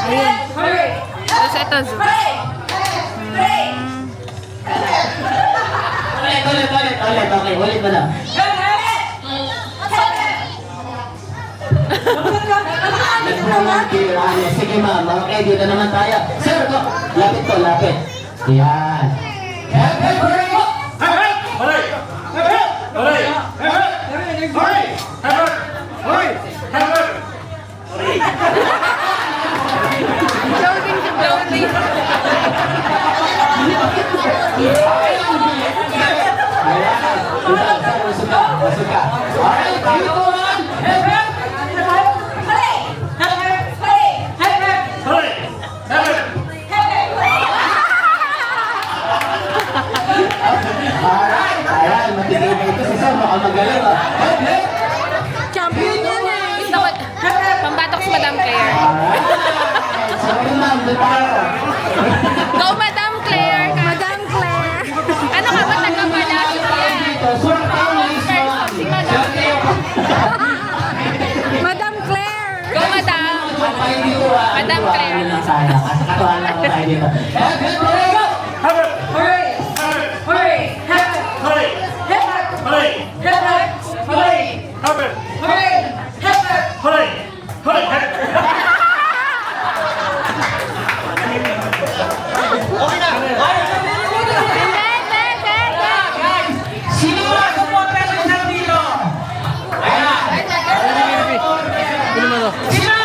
Ayun. Tapos ito, zoom. Ulit. Okay, ulit mo lang. Sige ma'am, okay, dito naman tayo. Sir, go. Lapit. Yan. Floating to floating. Masuka. Alright, dito man. Alright, ayan, matigil na ito si Sam, baka magaling ah. Champion yan eh. Ito, pambatok sa Madam Claire. Alright, so yun ma'am, doon tayo. Go, Madam Claire! Madam Claire! Ano ka ba taga-Madam Claire? Dito, sure tayo is ma'am. Si Madam Claire. Madam Claire! Go, Madam! Papayin dito ah. Madam Claire. Ano lang tayo, katuhan lang tayo dito. Sino ba supporter ng isang dito? Ayan. Sino?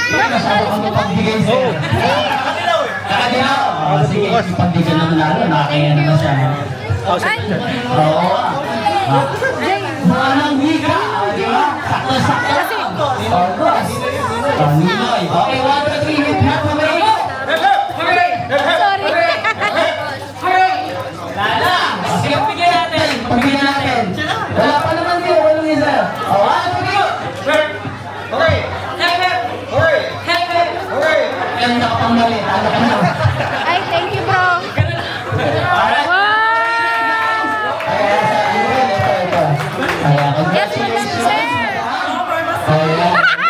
Masyado kang mapagbigay sa'yo. Nakadilaw. Sige, pagbigyan naman natin. Nakakaya naman siya. Oo. Manang higa. Di ba? Sakto-sakto. Oo, boss. Ninoy. Okay, 1, 2, 3.